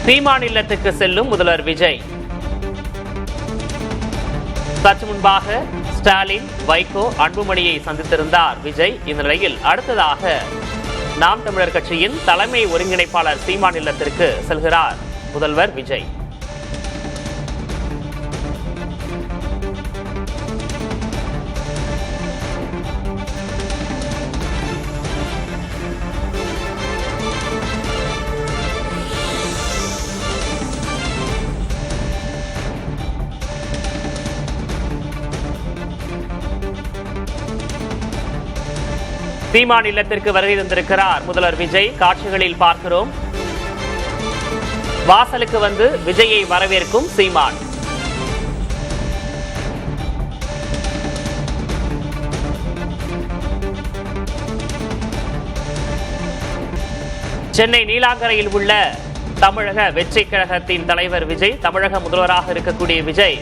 சீமான் இல்லத்துக்கு செல்லும் முதல்வர் விஜய். சற்று முன்பாக ஸ்டாலின், வைகோ, அன்புமணியை சந்தித்திருந்தார் விஜய். இந்த நிலையில் அடுத்ததாக நாம் தமிழர் கட்சியின் தலைமை ஒருங்கிணைப்பாளர் சீமான் இல்லத்திற்கு செல்கிறார் முதல்வர் விஜய். சீமான் இல்லத்திற்கு வருகை தந்திருக்கிறார் முதல்வர் விஜய். காட்சிகளில் பார்க்கிறோம். வாசலுக்கு வந்து விஜயை வரவேற்கும் சீமான். சென்னை நீலாங்கரையில் உள்ள தமிழக வெற்றி கழகத்தின் தலைவர் விஜய், தமிழக முதல்வராக இருக்கக்கூடிய விஜய்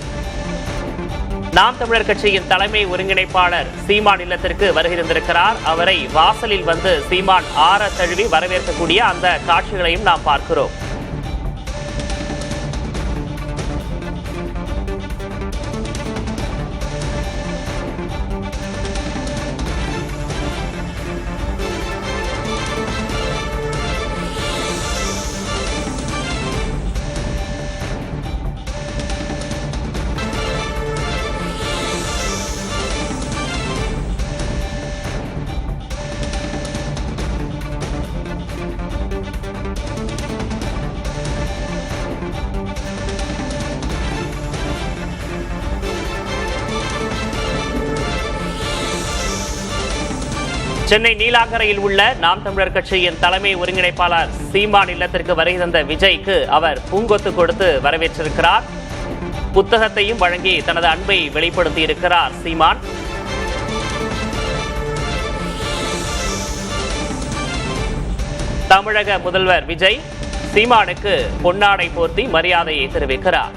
நாம் தமிழர் கட்சியின் தலைமை ஒருங்கிணைப்பாளர் சீமான் இல்லத்திற்கு வருகை தந்திருக்கிறார். அவரை வாசலில் வந்து சீமான் ஆற தழுவி வரவேற்கக்கூடிய அந்த காட்சிகளையும் நாம் பார்க்கிறோம். சென்னை நீலாங்கரையில் உள்ள நாம் தமிழர் கட்சியின் தலைமை ஒருங்கிணைப்பாளர் சீமான் இல்லத்திற்கு வருகை தந்த விஜய்க்கு அவர் பூங்கொத்து கொடுத்து வரவேற்றிருக்கிறார். புத்தகத்தையும் வழங்கி தனது அன்பை வெளிப்படுத்தி இருக்கிறார் சீமான். தமிழக முதல்வர் விஜய் சீமானுக்கு பொன்னாடை போர்த்தி மரியாதையை தெரிவிக்கிறார்.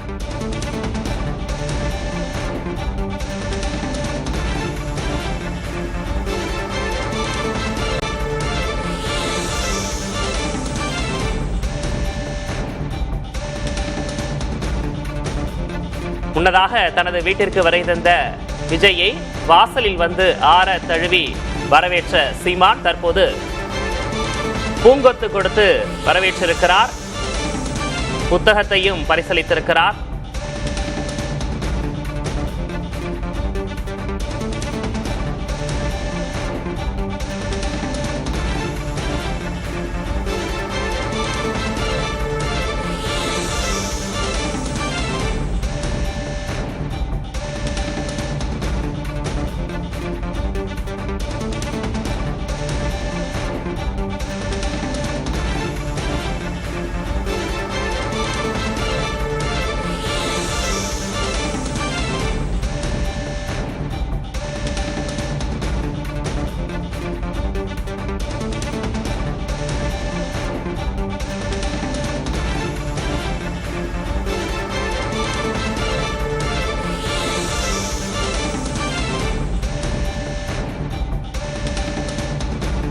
முன்னதாக தனது வீட்டிற்கு வருகை தந்த விஜயை வாசலில் வந்து ஆற தழுவி வரவேற்ற சீமான் தற்போது பூங்கொத்து கொடுத்து வரவேற்றிருக்கிறார். புத்தகத்தையும் பரிசளித்திருக்கிறார்.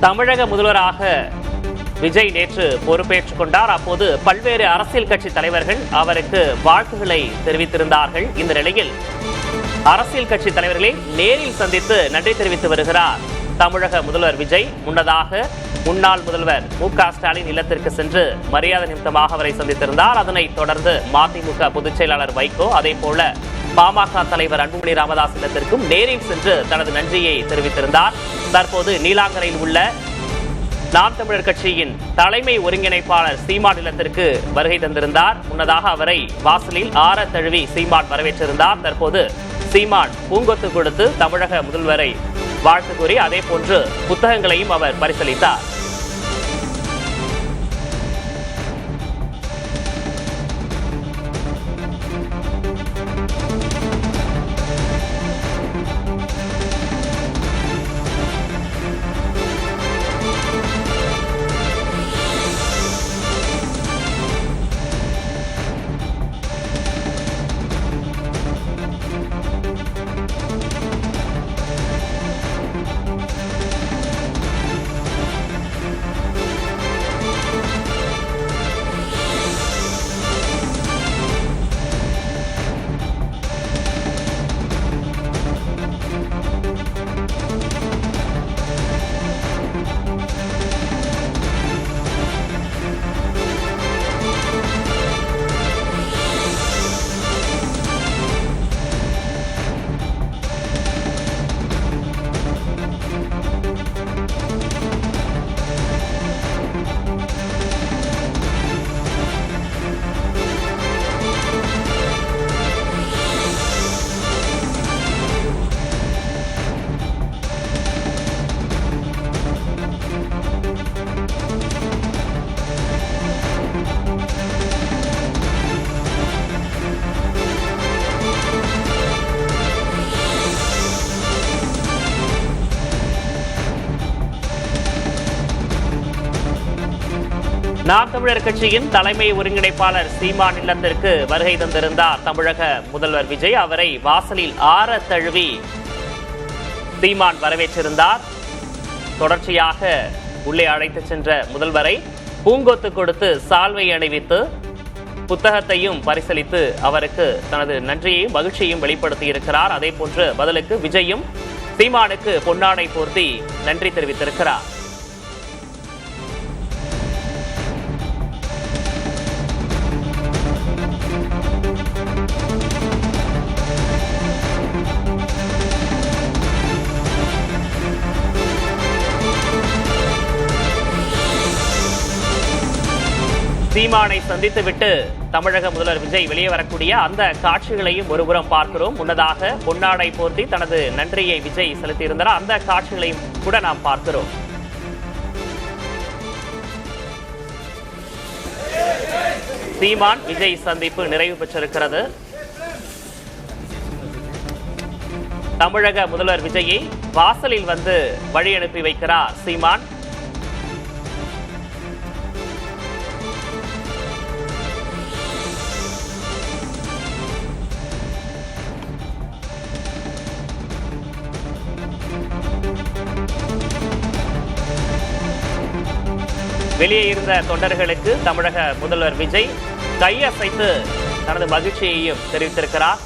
தமிழக முதல்வராக விஜய் நேற்று பொறுப்பேற்றுக் கொண்டார். அப்போது பல்வேறு அரசியல் கட்சி தலைவர்கள் அவருக்கு வாழ்த்துக்களை தெரிவித்திருந்தார்கள். இந்த நிலையில் அரசியல் கட்சி தலைவர்களை நேரில் சந்தித்து நன்றி தெரிவித்து வருகிறார் தமிழக முதல்வர் விஜய். முன்னதாக முன்னாள் முதல்வர் மு.க.ஸ்டாலின் இல்லத்திற்கு சென்று மரியாதை நிமித்தமாக அவரை சந்தித்திருந்தார். அதனைத் தொடர்ந்து மதிமுக பொதுச் செயலாளர் வைகோ, அதே போல பாமக தலைவர் அன்புமணி ராமதாஸ் இல்லத்திற்கும் நேரில் சென்று தனது நன்றியை தெரிவித்திருந்தார். தற்போது நீலாங்கரையில் உள்ள நாம் தமிழர் கட்சியின் தலைமை ஒருங்கிணைப்பாளர் சீமான் இல்லத்திற்கு வருகை தந்திருந்தார். முன்னதாக அவரை வாசலில் ஆற தழுவி சீமான் வரவேற்றிருந்தார். தற்போது சீமான் பூங்கொத்து கொடுத்து தமிழக முதல்வரை வாழ்த்து கூறி அதே போன்று புத்தகங்களையும் அவர் பரிசளித்தார். நாம் தமிழர் கட்சியின் தலைமை ஒருங்கிணைப்பாளர் சீமான் இல்லத்திற்கு வருகை தந்திருந்தார் தமிழக முதல்வர் விஜய். அவரை வாசலில் ஆற தழுவி சீமான் வரவேற்றிருந்தார். தொடர்ச்சியாக உள்ளே அழைத்து சென்ற முதல்வரை பூங்கொத்து கொடுத்து சால்வை அணிவித்து புத்தகத்தையும் பரிசளித்து அவருக்கு தனது நன்றியையும் மகிழ்ச்சியையும் வெளிப்படுத்தி இருக்கிறார். அதே போன்று பதிலுக்கு விஜயும் சீமானுக்கு பொன்னாடை போர்த்தி நன்றி தெரிவித்திருக்கிறார். சீமானை சந்தித்துவிட்டு தமிழக முதல்வர் விஜய் வெளியே வரக்கூடிய அந்த காட்சிகளையும் ஒருபுறம் பார்க்கிறோம். முன்னதாக பொன்னாடை போர்த்தி தனது நன்றியை விஜய் செலுத்தியிருந்தார். அந்த காட்சிகளையும் கூட நாம் பார்க்கிறோம். சீமான் விஜய் சந்திப்பு நிறைவு பெற்றிருக்கிறது. தமிழக முதல்வர் விஜயை வாசலில் வந்து வழி அனுப்பி வைக்கிறார் சீமான். வெளியே இருந்த தொண்டர்களுக்கு தமிழக முதல்வர் விஜய் கையசைத்து தனது மகிழ்ச்சியையும் தெரிவித்திருக்கிறார்.